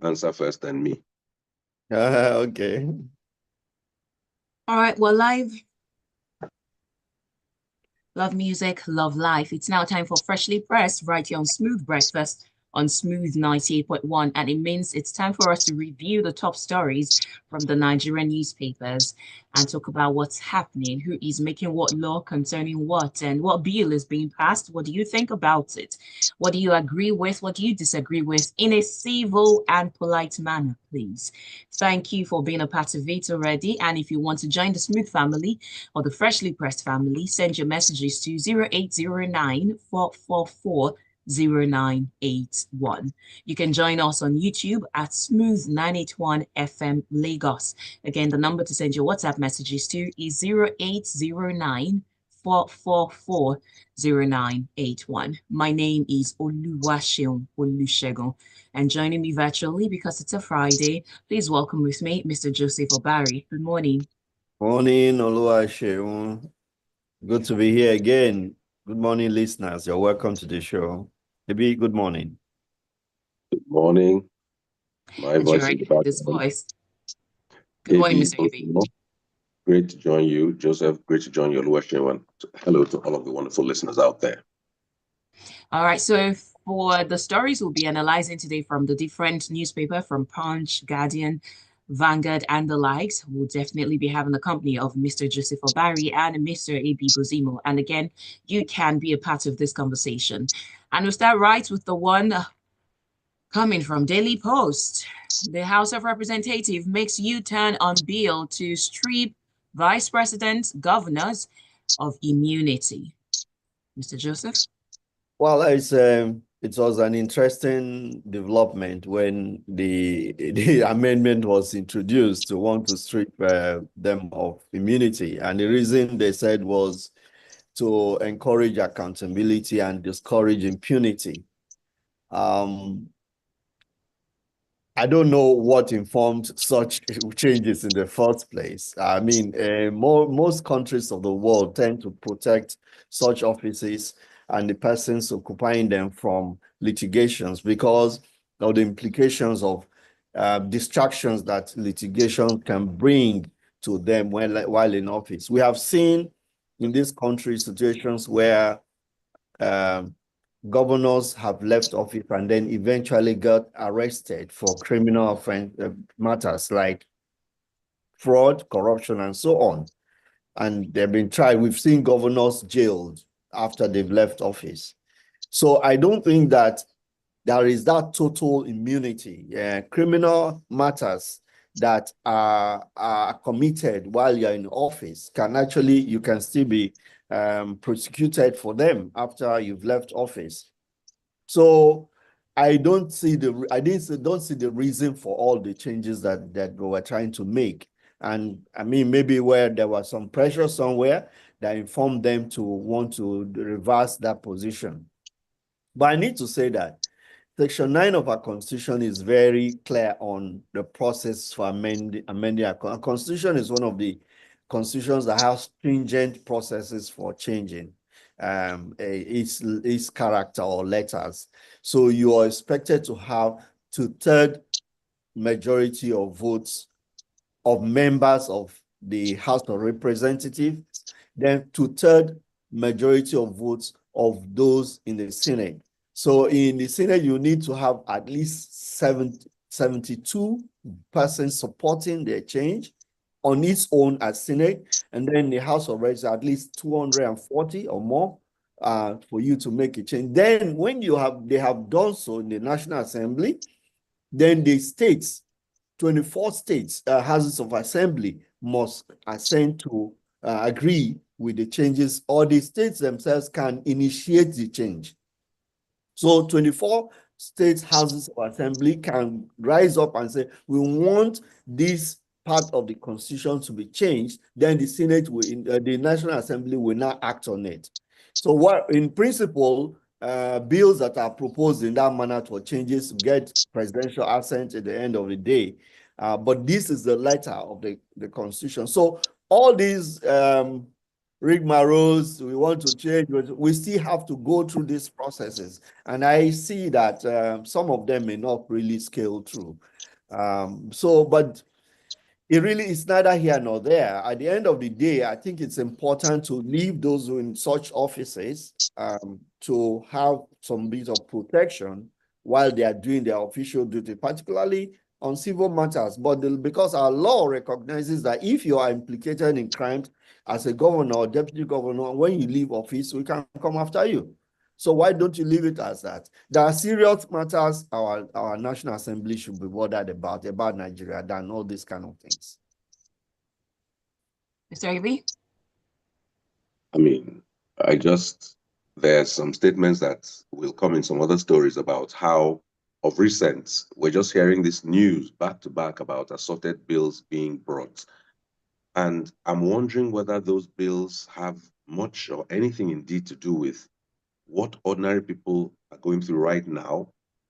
answer first than me. Okay. All right, we're live. Love music, love life. It's now time for Freshly Pressed right here on Smooth Breakfast on Smooth 98.1. And it means it's time for us to review the top stories from the Nigerian newspapers and talk about what's happening, who is making what law concerning what, and what bill is being passed. What do you think about it? What do you agree with? What do you disagree with in a civil and polite manner, please? Thank you for being a part of it already. And if you want to join the Smooth family or the Freshly Pressed family, send your messages to 0809 444 0981. You can join us on YouTube at Smooth 981 FM Lagos. Again, the number to send your WhatsApp messages to is 0809 444 0981. My name is Oluwaseun, and joining me virtually because it's a Friday, please welcome with me Mr. Joseph Obari. Good morning. Morning, Oluwaseun. Good to be here again. Good morning, listeners. You're welcome to the show. Maybe good morning. Good morning. My And voice you're in the heard this background. voice. Good morning, AB Mr. AB. Bozimo, great to join you. Joseph, great to join you. Oluwaseun. Hello to all of the wonderful listeners out there. All right, so for the stories we'll be analyzing today from the different newspaper, from Punch, Guardian, Vanguard, and the likes, we'll definitely be having the company of Mr. Joseph Obari and Mr. AB Bozimo. And again, you can be a part of this conversation. And we'll start right with the one coming from Daily Post. The House of Representatives makes U-turn on bill to strip vice presidents, governors of immunity. Mr. Joseph? Well, it was an interesting development when the amendment was introduced to want to strip them of immunity. And the reason they said was to encourage accountability and discourage impunity. I don't know what informed such changes in the first place. I mean, most countries of the world tend to protect such offices and the persons occupying them from litigations because of the implications of distractions that litigation can bring to them while in office. We have seen in this country situations where governors have left office and then eventually got arrested for criminal offense matters like fraud, corruption, and so on. And they've been tried. We've seen governors jailed after they've left office. So I don't think that there is that total immunity. Criminal matters that are committed while you're in office you can still be prosecuted for them after you've left office. So I don't see the reason for all the changes that we were trying to make. And I mean, maybe where there was some pressure somewhere that informed them to want to reverse that position. But I need to say that Section 9 of our Constitution is very clear on the process for amending our Constitution. Is one of the constitutions that have stringent processes for changing its character or letters. So you are expected to have two-thirds majority of votes of members of the House of Representatives, then two-thirds majority of votes of those in the Senate. So in the Senate, you need to have at least 72 persons supporting the change on its own as Senate, and then the House of Reps at least 240 or more for you to make a change. Then when they have done so in the National Assembly, then the states, 24 states, houses of assembly must assent to agree with the changes, or the states themselves can initiate the change. So 24 states houses of assembly can rise up and say, we want this part of the constitution to be changed. Then the Senate will, the National Assembly will now act on it. So what, in principle, bills that are proposed in that manner for changes get presidential assent at the end of the day. But this is the letter of the constitution. So all these rigmaroles, we want to change, but we still have to go through these processes. And I see that some of them may not really scale through. But it really is neither here nor there. At the end of the day, I think it's important to leave those in such offices to have some bit of protection while they are doing their official duty, particularly on civil matters. But because our law recognizes that if you are implicated in crimes as a governor or deputy governor, when you leave office, we can come after you. So why don't you leave it as that? There are serious matters our National Assembly should be bothered about Nigeria than all these kind of things. Mr. Ibe? I mean, there's some statements that will come in some other stories about how, of recent, we're just hearing this news back to back about assorted bills being brought. And I'm wondering whether those bills have much or anything indeed to do with what ordinary people are going through right now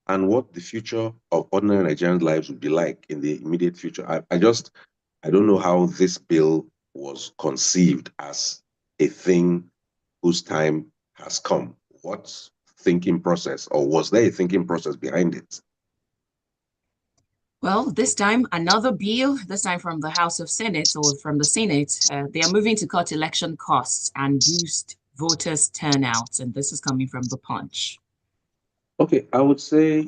and what the future of ordinary Nigerian lives would be like in the immediate future. I don't know how this bill was conceived as a thing whose time has come. What thinking process, or was there a thinking process behind it? Well, this time, another bill, this time from the House of Senate or from the Senate, they are moving to cut election costs and boost voters' turnout. And this is coming from the Punch. Okay, I would say,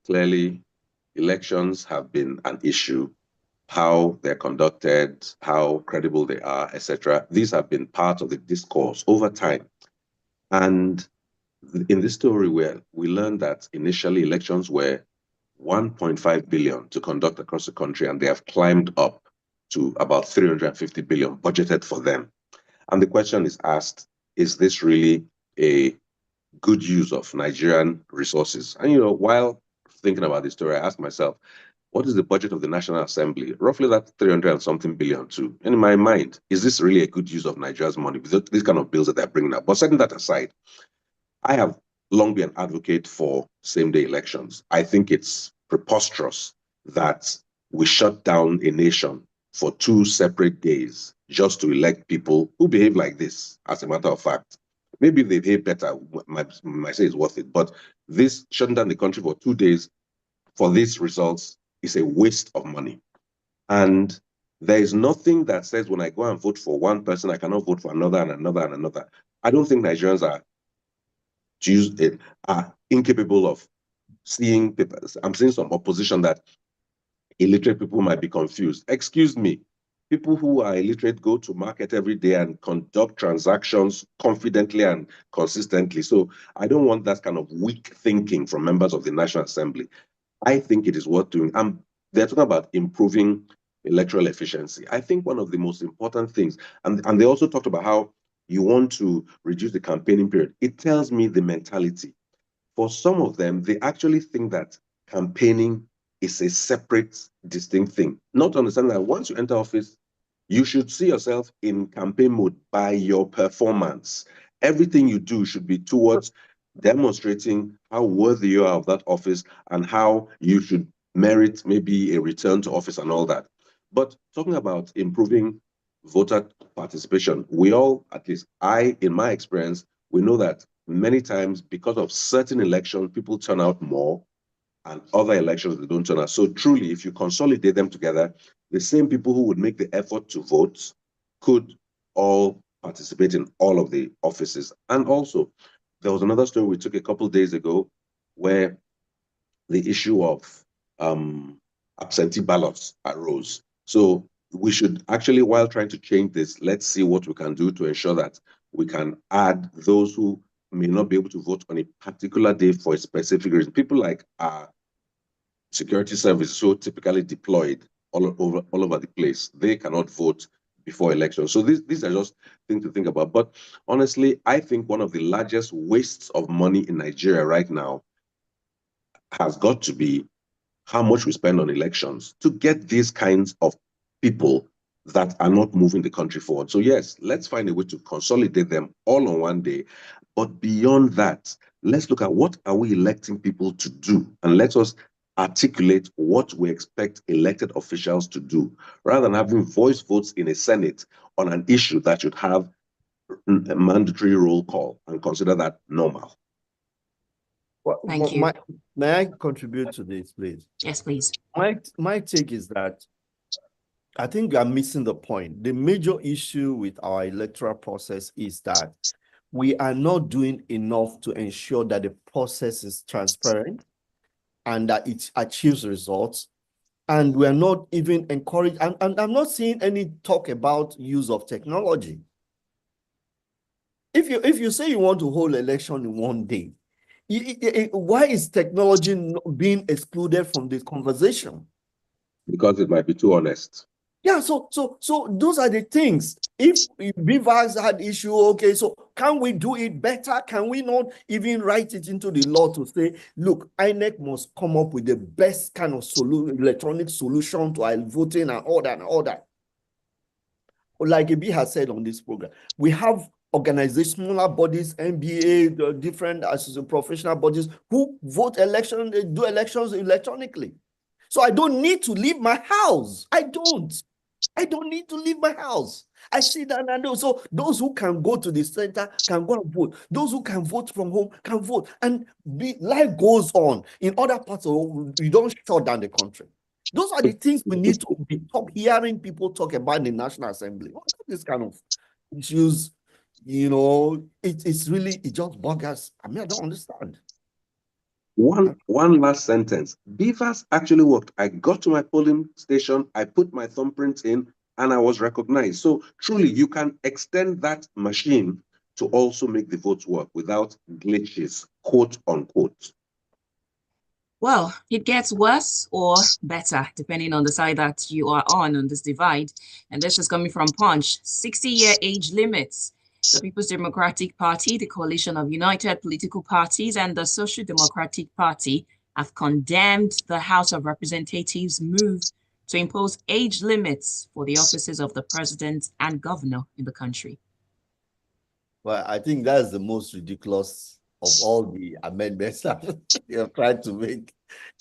clearly elections have been an issue, how they're conducted, how credible they are, etc. These have been part of the discourse over time. And in this story, where we learned that initially elections were 1.5 billion to conduct across the country, and they have climbed up to about 350 billion budgeted for them. And the question is asked, is this really a good use of Nigerian resources? And, while thinking about this story, I asked myself, what is the budget of the National Assembly? Roughly that 300 and something billion too. And in my mind, is this really a good use of Nigeria's money with these kind of bills that they're bringing up? But setting that aside, I have long been an advocate for same-day elections. I think it's preposterous that we shut down a nation for 2 separate days just to elect people who behave like this, as a matter of fact. Maybe they behave better, might say it's worth it, but this shutting down the country for 2 days for these results is a waste of money. And there is nothing that says when I go and vote for one person, I cannot vote for another and another and another. I don't think Nigerians are incapable of seeing papers. I'm seeing some opposition that illiterate people might be confused. Excuse me, people who are illiterate go to market every day and conduct transactions confidently and consistently. So I don't want that kind of weak thinking from members of the National Assembly. I think it is worth doing. They're talking about improving electoral efficiency. I think one of the most important things, and they also talked about how you want to reduce the campaigning period. It tells me the mentality. For some of them, they actually think that campaigning is a separate, distinct thing. Not understanding that once you enter office, you should see yourself in campaign mode by your performance. Everything you do should be towards demonstrating how worthy you are of that office and how you should merit maybe a return to office and all that. But talking about improving voter participation, we all, at least in my experience, we know that many times because of certain elections, people turn out more, and other elections, they don't turn out. So truly, if you consolidate them together, the same people who would make the effort to vote could all participate in all of the offices. And also, there was another story we took a couple of days ago where the issue of absentee ballots arose. So we should actually, while trying to change this, let's see what we can do to ensure that we can add those who may not be able to vote on a particular day for a specific reason. People like our security service, so typically deployed all over the place, they cannot vote before elections. So these are just things to think about. But honestly, I think one of the largest wastes of money in Nigeria right now has got to be how much we spend on elections to get these kinds of people that are not moving the country forward. So yes, let's find a way to consolidate them all on one day. But beyond that, let's look at what are we electing people to do, and let us articulate what we expect elected officials to do, rather than having voice votes in a Senate on an issue that should have a mandatory roll call and consider that normal. Thank you. May I contribute to this, please? Yes, please. My take is that I think you are missing the point. The major issue with our electoral process is that we are not doing enough to ensure that the process is transparent and that it achieves results. And we're not even encouraged. And I'm not seeing any talk about use of technology. If you say you want to hold election in one day, why is technology being excluded from this conversation? Because it might be too honest. Yeah, so those are the things. If Beavers had issue, okay, so can we do it better? Can we not even write it into the law to say, look, INEC must come up with the best kind of electronic solution to our voting and all that. Like Ibi has said on this program, we have organizational bodies, NBA, the different professional bodies who vote elections, they do elections electronically. So I don't need to leave my house. I don't need to leave my house. I sit down and do. So those who can go to the center can go and vote. Those who can vote from home can vote. And life goes on. In other parts of the world, we don't shut down the country. Those are the things we need to be hearing people talk about in the National Assembly. What are these kind of issues? You know, it just buggers. I mean, I don't understand. One last sentence. Beavers actually worked. I got to my polling station, I put my thumbprint in, and I was recognized. So truly, you can extend that machine to also make the votes work without glitches, quote unquote. Well, it gets worse or better, depending on the side that you are on this divide. And this is coming from Punch. 60-year age limits. The People's Democratic Party, the Coalition of United Political Parties, and the Social Democratic Party have condemned the House of Representatives' move to impose age limits for the offices of the president and governor in the country. Well, I think that's the most ridiculous of all the amendments that you're trying to make.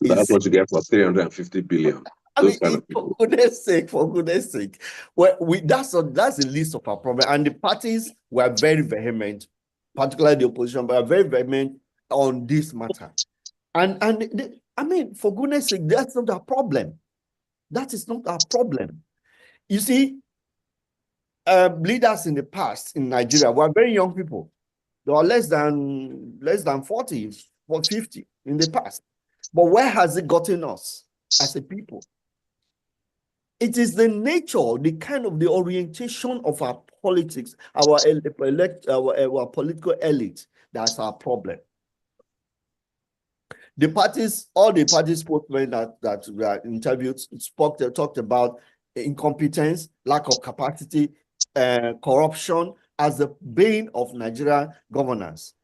That's what you get for 350 billion. I mean, for goodness sake. Well, that's a list of our problems. And the parties were very vehement, particularly the opposition, but are very vehement on this matter. I mean, for goodness sake, that's not our problem. That is not our problem. You see, leaders in the past in Nigeria were very young people. They were less than 40 or 50 in the past. But where has it gotten us as a people? It is the nature, the kind of the orientation of our politics, our political elite, that's our problem. The parties, all the party spokesmen that were interviewed talked about incompetence, lack of capacity, corruption as the bane of Nigerian governance.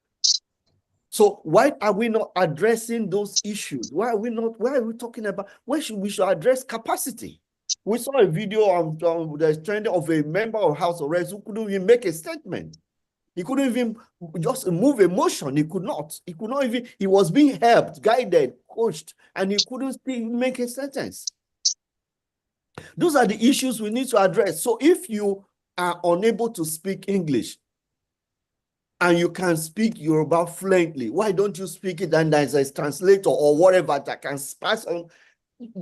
So why are we not addressing those issues? Why are we talking about, we should address capacity? We saw a video that's trending of a member of House of Reps who couldn't even make a statement. He couldn't even just move a motion. He could not even, he was being helped, guided, coached, and he couldn't make a sentence. Those are the issues we need to address. So if you are unable to speak English and you can speak Yoruba fluently, why don't you speak it and there's a translator or whatever that can pass on?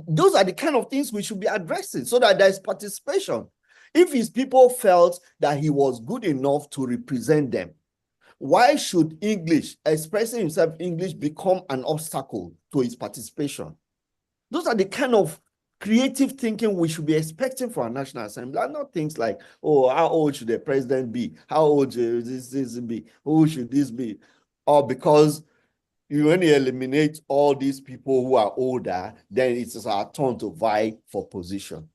Those are the kind of things we should be addressing so that there's participation. If his people felt that he was good enough to represent them, why should English, expressing himself in English, become an obstacle to his participation? Those are the kind of creative thinking we should be expecting for our National Assembly, and not things like, oh, how old should the president be? How old should this be? Who should this be? Or because you only eliminate all these people who are older, then it is our turn to vie for position.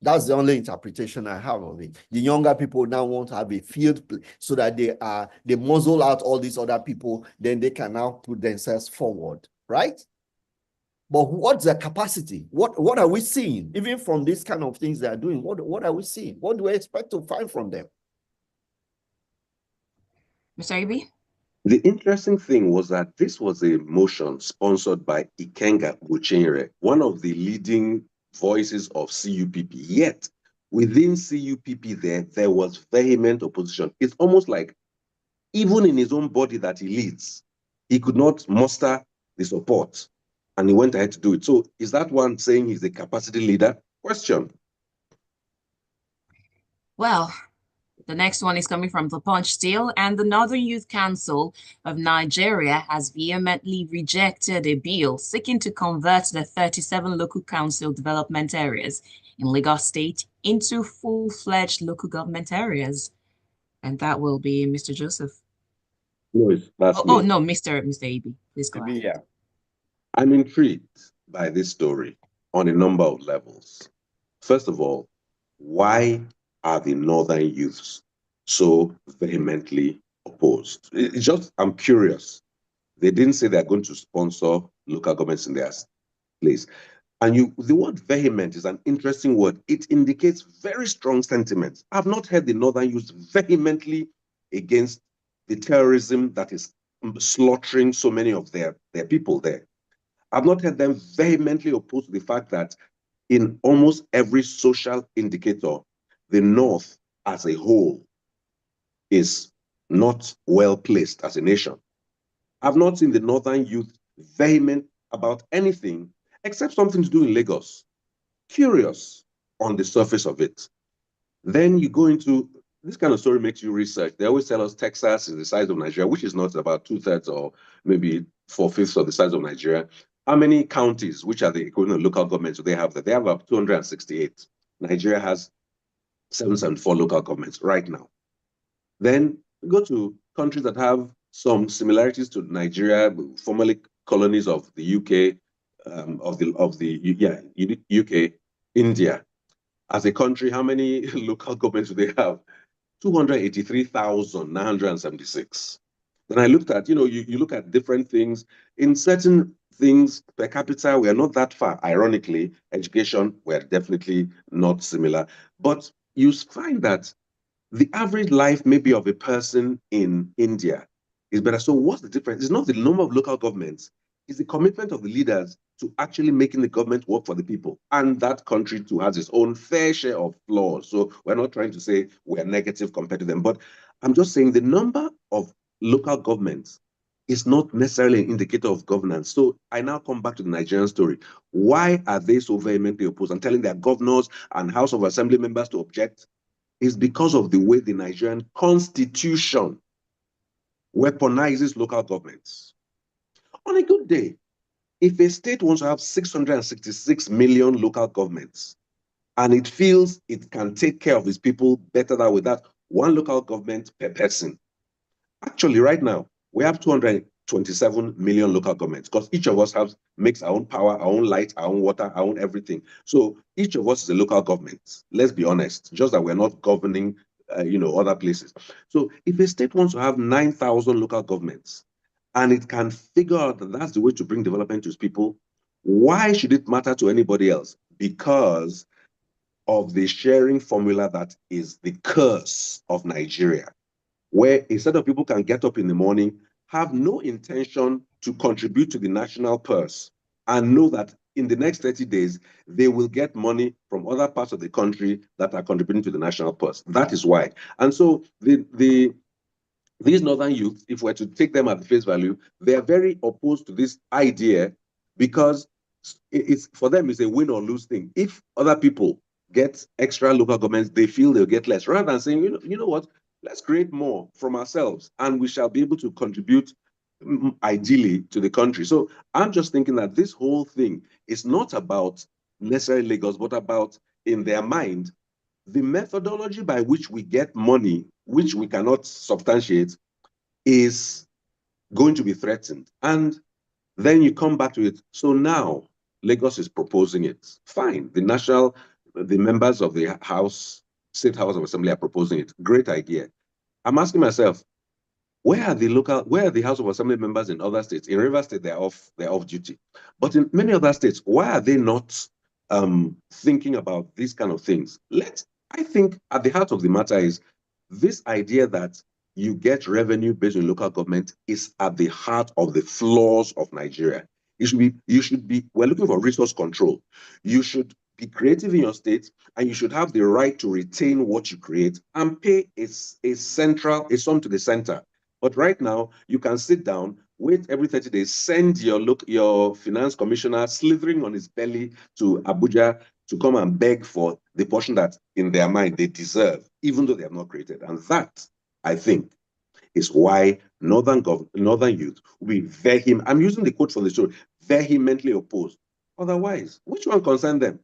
That's the only interpretation I have of it. The younger people now want to have a field play so that they muzzle out all these other people, then they can now put themselves forward, right? But what's their capacity? What are we seeing? Even from these kind of things they are doing, what are we seeing? What do we expect to find from them? Mr. Ibi? The interesting thing was that this was a motion sponsored by Ikenga Buchinyere, one of the leading voices of CUPP. Yet, within CUPP there was vehement opposition. It's almost like even in his own body that he leads, he could not muster the support, and he went ahead to do it. So is that one saying he's a capacity leader? Question. Well, the next one is coming from the Punch still, and the Northern Youth Council of Nigeria has vehemently rejected a bill seeking to convert the 37 local council development areas in Lagos State into full-fledged local government areas. And that will be Mr. Joseph. No, that's Oh, me. no, Mr. Ibe. Please go ahead. Yeah. I'm intrigued by this story on a number of levels. First of all, why are the Northern youths so vehemently opposed? It's just, I'm curious. They didn't say they're going to sponsor local governments in their place. And the word vehement is an interesting word. It indicates very strong sentiments. I've not heard the Northern youth vehemently against the terrorism that is slaughtering so many of their people there. I've not heard them vehemently opposed to the fact that in almost every social indicator, the North as a whole is not well placed as a nation. I've not seen the Northern youth vehement about anything except something to do in Lagos. Curious on the surface of it. Then you go into this kind of story makes you research. They always tell us Texas is the size of Nigeria, which is not, about 2/3 or maybe 4/5 of the size of Nigeria. How many counties, which are the equivalent of local governments, do they have there? They have about 268. Nigeria has 774 local governments right now. Then go to countries that have some similarities to Nigeria, formerly colonies of the UK, UK, India. As a country, how many local governments do they have? 283,976. Then I looked at, you look at different things. In certain things per capita, we are not that far. Ironically, education, we're definitely not similar. But you find that the average life maybe of a person in India is better. So what's the difference? It's not the number of local governments, it's the commitment of the leaders to actually making the government work for the people. And that country too has its own fair share of flaws. So we're not trying to say we're negative compared to them, but I'm just saying the number of local governments is not necessarily an indicator of governance. So I now come back to the Nigerian story. Why are they so vehemently opposed and telling their governors and House of Assembly members to object? Is because of the way the Nigerian constitution weaponizes local governments. On a good day, if a state wants to have 666 million local governments and it feels it can take care of its people better than with that one local government per person, actually right now, we have 227 million local governments because each of us makes our own power, our own light, our own water, our own everything. So each of us is a local government. Let's be honest, just that we're not governing, other places. So if a state wants to have 9,000 local governments and it can figure out that that's the way to bring development to its people, why should it matter to anybody else? Because of the sharing formula that is the curse of Nigeria, where a set of people can get up in the morning, have no intention to contribute to the national purse, and know that in the next 30 days, they will get money from other parts of the country that are contributing to the national purse. That is why. And so these Northern youth, if we're to take them at the face value, they are very opposed to this idea because it's for them, it's a win or lose thing. If other people get extra local governments, they feel they'll get less, rather than saying, you know what, let's create more from ourselves and we shall be able to contribute ideally to the country. So I'm just thinking that this whole thing is not about necessarily Lagos, but about, in their mind, the methodology by which we get money, which we cannot substantiate, is going to be threatened. And then you come back to it. So now Lagos is proposing it. Fine. The members of the State House of Assembly are proposing it. Great idea. I'm asking myself, where are the House of Assembly members in other states? In Rivers State, they're off duty. But in many other states, why are they not thinking about these kind of things? I think at the heart of the matter is this idea that you get revenue based on local government is at the heart of the flaws of Nigeria. We're looking for resource control. You should be creative in your state, and you should have the right to retain what you create and pay a sum to the center. But right now, you can sit down, wait every 30 days, send your finance commissioner slithering on his belly to Abuja to come and beg for the portion that in their mind they deserve, even though they have not created. And that, I think, is why northern youth will be I'm using the quote from the show, vehemently opposed. Otherwise, which one concerns them?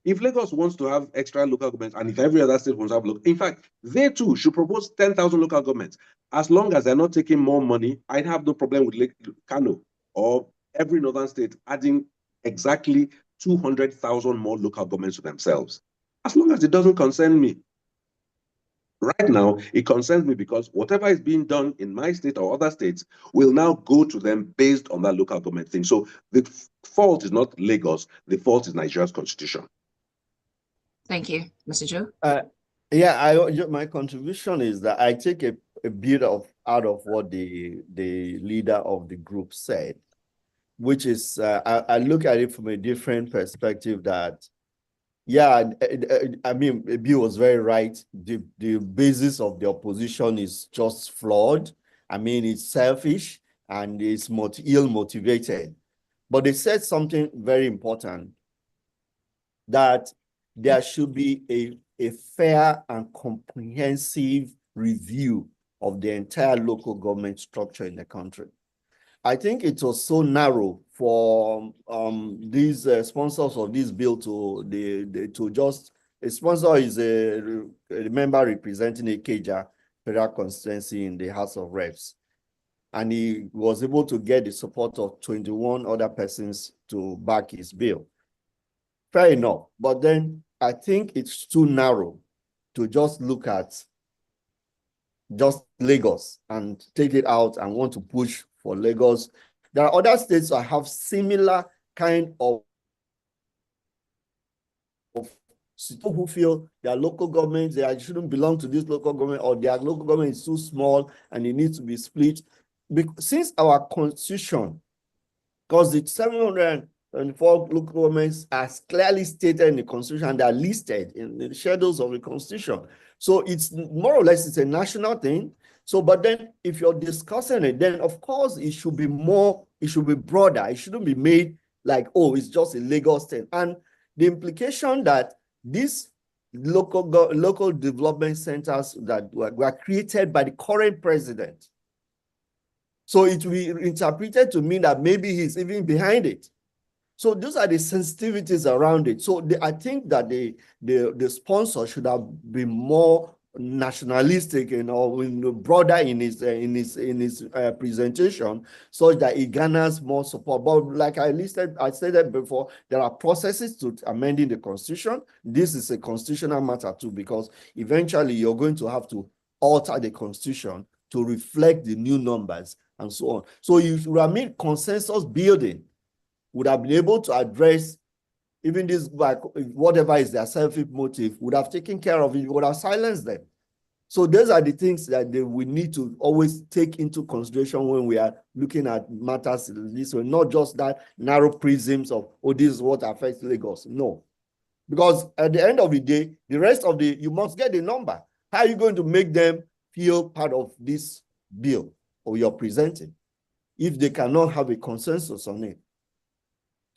If Lagos wants to have extra local governments, and if every other state wants to have local, in fact, they too should propose 10,000 local governments. As long as they're not taking more money, I'd have no problem with Kano or every northern state adding exactly 200,000 more local governments to themselves. As long as it doesn't concern me. Right now, it concerns me because whatever is being done in my state or other states will now go to them based on that local government thing. So the fault is not Lagos, the fault is Nigeria's constitution. Thank you, Mr. Joe. My contribution is that I take a bit out of what the leader of the group said, which is I look at it from a different perspective that, I mean, Bill was very right. The basis of the opposition is just flawed. I mean, it's selfish and it's ill-motivated. But they said something very important, that there should be a fair and comprehensive review of the entire local government structure in the country. I think it was so narrow for these sponsors of this bill to just, a sponsor is a member representing Ikeja federal constituency in the House of Reps. And he was able to get the support of 21 other persons to back his bill. Fair enough. But then I think it's too narrow to just look at just Lagos and take it out and want to push for Lagos. There are other states that have similar kind of people who feel their local governments, they shouldn't belong to this local government, or their local government is too small and it needs to be split. Since our constitution, because it's 724 local governments as clearly stated in the constitution, and they are listed in the schedules of the constitution. So it's more or less, it's a national thing. So, but then if you're discussing it, then of course it should be more, it should be broader. It shouldn't be made like, oh, it's just a Lagos thing. And the implication that these local development centers that were created by the current president, so it will be interpreted to mean that maybe he's even behind it. So those are the sensitivities around it. So I think that the sponsor should have been more nationalistic and broader in his presentation, such that it garners more support. But like I stated before, there are processes to amending the constitution. This is a constitutional matter too, because eventually you're going to have to alter the constitution to reflect the new numbers and so on. So you should have made consensus building, would have been able to address even this, like, whatever is their selfish motive, would have taken care of it, would have silenced them. So those are the things that we need to always take into consideration when we are looking at matters this way, not just that narrow prisms of, oh, this is what affects Lagos. No. Because at the end of the day, the rest of you must get the number. How are you going to make them feel part of this bill or you're presenting if they cannot have a consensus on it?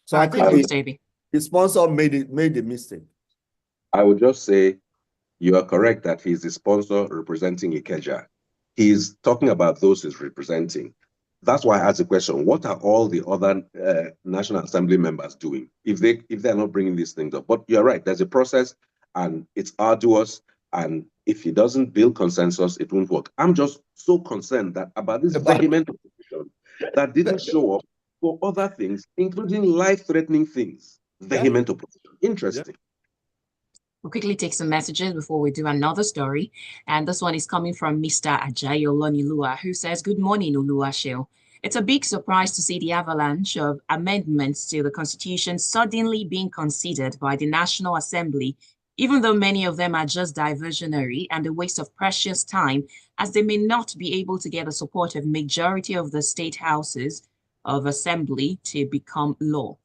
So I think the sponsor made the mistake. I would just say you are correct that he's the sponsor representing Ikeja. He's talking about those he's representing. That's why I asked the question, what are all the other National Assembly members doing if they're not bringing these things up? But you're right, there's a process and it's arduous, and if he doesn't build consensus, it won't work. I'm just so concerned about this vehement opposition that didn't show up for other things, including life-threatening things. Vehement opposition. Interesting. We'll quickly take some messages before we do another story. And this one is coming from Mr. Ajayo Lonilua, who says, good morning, Oluwaseun. It's a big surprise to see the avalanche of amendments to the Constitution suddenly being considered by the National Assembly, even though many of them are just diversionary and a waste of precious time, as they may not be able to get the support of majority of the state houses of assembly to become law.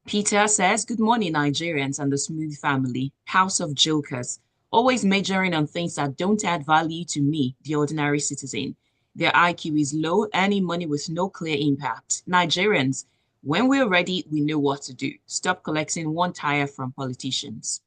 Peter says, good morning, Nigerians and the Smooth family. House of jokers, always majoring on things that don't add value to me, the ordinary citizen. Their IQ is low, earning money with no clear impact. Nigerians, when we're ready, we know what to do. Stop collecting one tire from politicians.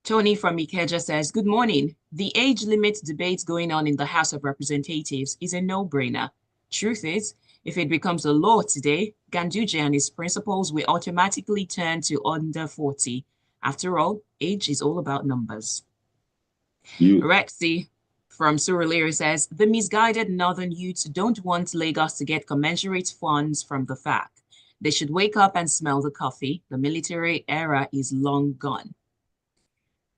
Tony from Ikeja says, good morning. The age limit debate going on in the House of Representatives is a no-brainer. Truth is, if it becomes a law today, Ganduje and his principals will automatically turn to under 40. After all, age is all about numbers. Rexy from Surulere says, the misguided northern youths don't want Lagos to get commensurate funds from the FAC. They should wake up and smell the coffee. The military era is long gone.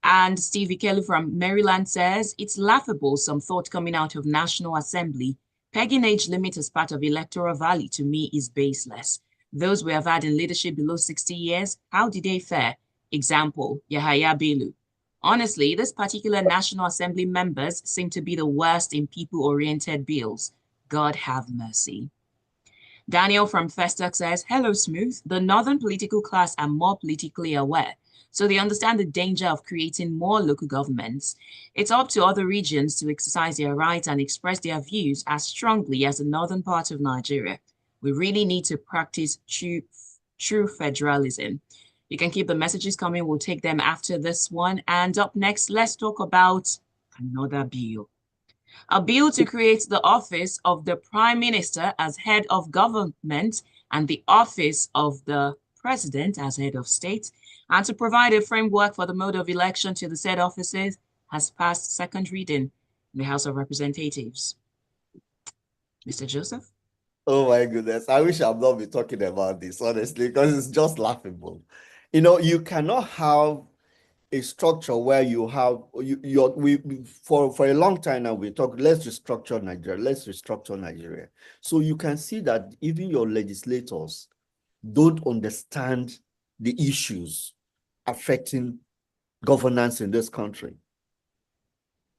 And Steve Ikelu from Maryland says, it's laughable, some thought coming out of National Assembly. Pegging age limit as part of electoral value to me is baseless. Those we have had in leadership below 60 years, how did they fare? Example, Yahaya Bello. Honestly, this particular National Assembly members seem to be the worst in people-oriented bills. God have mercy. Daniel from Festock says, hello, Smooth. The northern political class are more politically aware, so they understand the danger of creating more local governments. It's up to other regions to exercise their rights and express their views as strongly as the northern part of Nigeria. We really need to practice true federalism. You can keep the messages coming. We'll take them after this one. And up next, let's talk about another bill. A bill to create the office of the Prime Minister as head of government and the office of the President as head of state, and to provide a framework for the mode of election to the said offices, has passed second reading in the House of Representatives. Mr. Joseph? Oh my goodness. I wish I'd not be talking about this, honestly, because it's just laughable. You know, you cannot have a structure where you have for a long time now we talk, let's restructure Nigeria. So you can see that even your legislators don't understand the issues affecting governance in this country.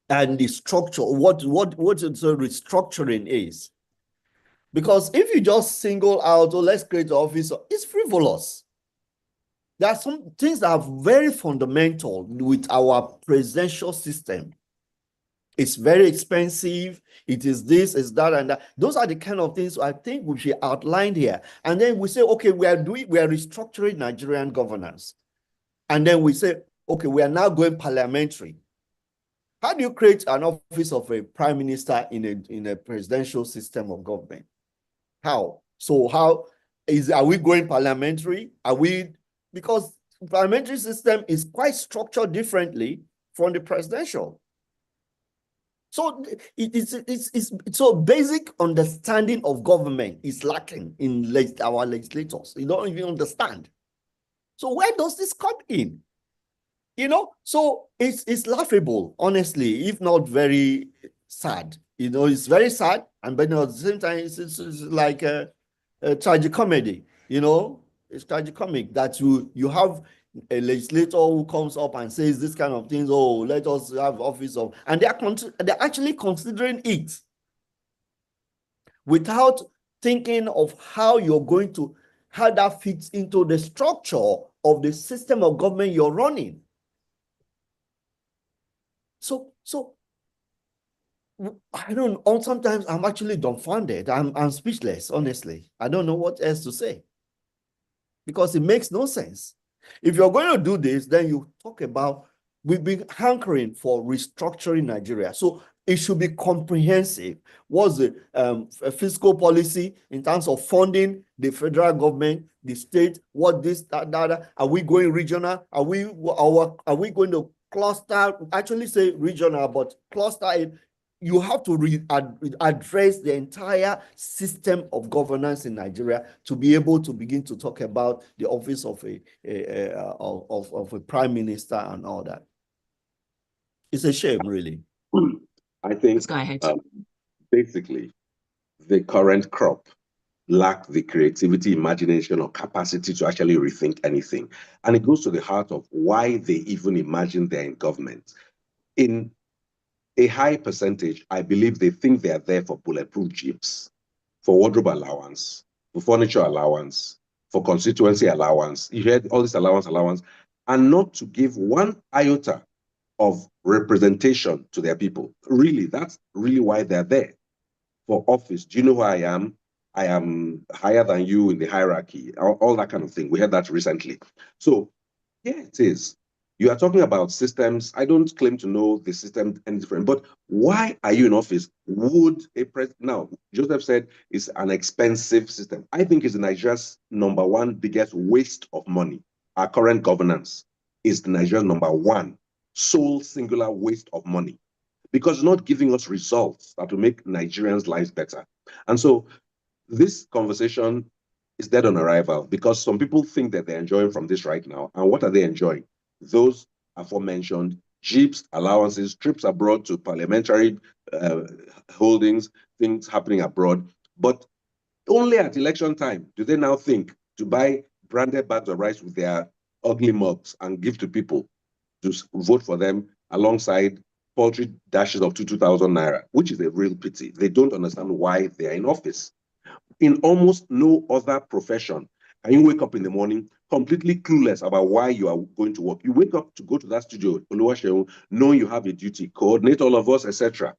And the structure, what restructuring is. Because if you just single out, oh, let's create an office, it's frivolous. There are some things that are very fundamental with our presidential system. It's very expensive. It is this, it's that, and that. Those are the kind of things I think we should outline here. And then we say, okay, we are restructuring Nigerian governance. And then we say, okay, we are now going parliamentary. How do you create an office of a prime minister in a presidential system of government? How? So are we going parliamentary? Because the parliamentary system is quite structured differently from the presidential. So so basic understanding of government is lacking in our legislators. You don't even understand. So where does this come in? You know, so it's laughable, honestly, if not very sad. You know, it's very sad, but at the same time, it's like a tragicomedy. You know, it's tragicomic that you have a legislator who comes up and says this kind of things. Oh, let us have office of, and they're actually considering it without thinking of how that fits into the structure of the system of government you're running. So I don't know. Sometimes I'm actually dumbfounded. I'm speechless, honestly. I don't know what else to say because it makes no sense. If you're going to do this, then you talk about, we've been hankering for restructuring Nigeria. So it should be comprehensive. What's the fiscal policy in terms of funding the federal government, the state, what this, that. Are we going regional? Are we going to cluster, actually say regional, but cluster it? You have to address the entire system of governance in Nigeria to be able to begin to talk about the office of a prime minister and all that. It's a shame, really. I think Let's go ahead. Basically, the current crop lack the creativity, imagination, or capacity to actually rethink anything. And it goes to the heart of why they even imagine they're in government. In a high percentage, I believe they think they are there for bulletproof jeeps, for wardrobe allowance, for furniture allowance, for constituency allowance. You had all this allowance, and not to give one iota of representation to their people. Really, that's really why they're there for office. Do you know who I am? I am higher than you in the hierarchy, all that kind of thing. We had that recently. So yeah, it is. You are talking about systems. I don't claim to know the system any different, but why are you in office? Would a president now? Joseph said it's an expensive system. I think it's Nigeria's number one biggest waste of money. Our current governance is the Nigeria's number one sole singular waste of money because it's not giving us results that will make Nigerians' lives better. And so this conversation is dead on arrival because some people think that they're enjoying from this right now. And what are they enjoying? Those aforementioned jeeps, allowances, trips abroad to parliamentary holdings, things happening abroad. But only at election time do they now think to buy branded bags of rice with their ugly mugs and give to people to vote for them alongside paltry dashes of 2,000 naira, which is a real pity. They don't understand why they are in office. In almost no other profession can you wake up in the morning completely clueless about why you are going to work. You wake up to go to that studio, Oluwaseun, knowing you have a duty, coordinate all of us, etc.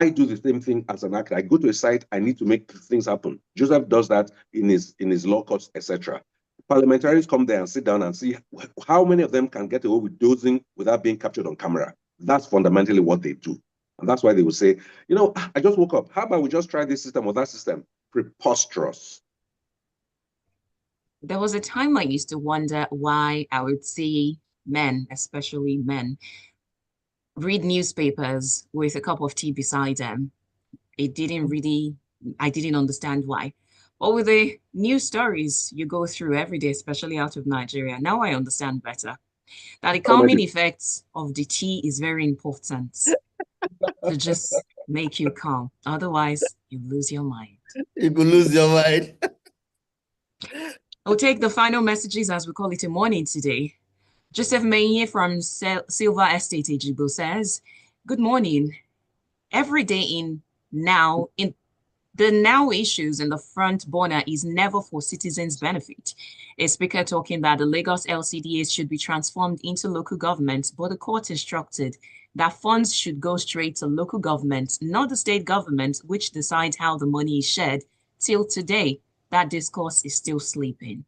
I do the same thing as an actor. I go to a site, I need to make things happen. Joseph does that in his law courts, etc. Parliamentarians come there and sit down and see how many of them can get away with dozing without being captured on camera. That's fundamentally what they do. And that's why they will say, you know, I just woke up. How about we just try this system or that system? Preposterous. There was a time I used to wonder why I would see men, especially men, read newspapers with a cup of tea beside them. I didn't understand why. But with the news stories you go through every day, especially out of Nigeria, now I understand better that the calming effects of the tea is very important to just make you calm. Otherwise, you lose your mind. You could lose your mind. I'll take the final messages as we call it a morning today. Joseph Maye from Silver Estate Ejibo says, good morning. Every day in the now issues in the front burner is never for citizens' benefit. A speaker talking that the Lagos LCDAs should be transformed into local governments, but the court instructed that funds should go straight to local governments, not the state government, which decides how the money is shared. Till today, that discourse is still sleeping.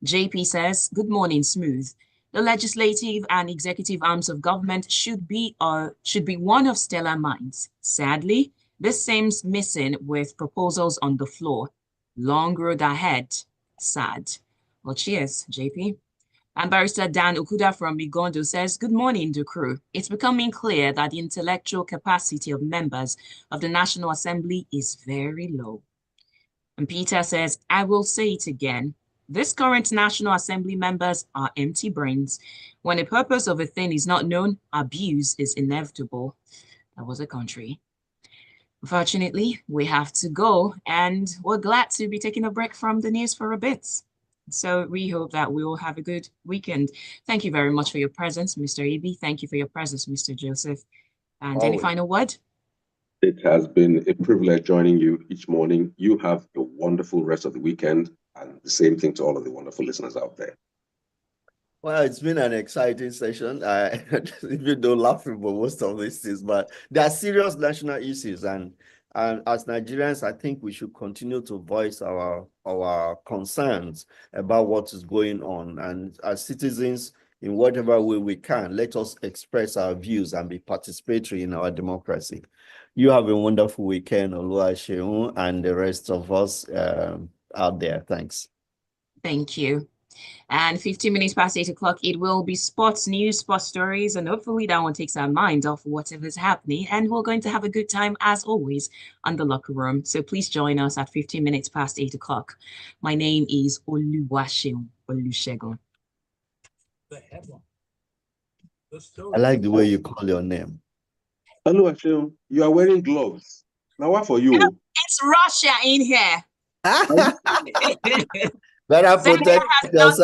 JP says, good morning, Smooth. The legislative and executive arms of government should be one of stellar minds. Sadly, this seems missing with proposals on the floor. Long road ahead. Sad. Well, cheers, JP. And Barrister Dan Okuda from Migondo says, good morning, the crew. It's becoming clear that the intellectual capacity of members of the National Assembly is very low. And Peter says, I will say it again. This current National Assembly members are empty brains. When the purpose of a thing is not known, abuse is inevitable. That was a country. Unfortunately, we have to go, and we're glad to be taking a break from the news for a bit. So we hope that we will have a good weekend. Thank you very much for your presence, Mr. Ibi. Thank you for your presence, Mr. Joseph. And Always. Any final word? It has been a privilege joining you each morning. You have a wonderful rest of the weekend, and the same thing to all of the wonderful listeners out there. Well, it's been an exciting session. Even though laughing for most of these things, but there are serious national issues, and as Nigerians, I think we should continue to voice our concerns about what is going on, and as citizens, in whatever way we can, let us express our views and be participatory in our democracy. You have a wonderful weekend, Oluwaseun, and the rest of us out there. Thanks. Thank you. And 15 minutes past 8 o'clock, it will be sports news, sports stories, and hopefully that one takes our mind off whatever's happening. And we're going to have a good time, as always, on the locker room. So please join us at 15 minutes past 8 o'clock. My name is Oluwaseun Olusegun. I like the way you call your name. Oluwaseun, you are wearing gloves. Now what for you? It's Russia in here. Better protect yourself.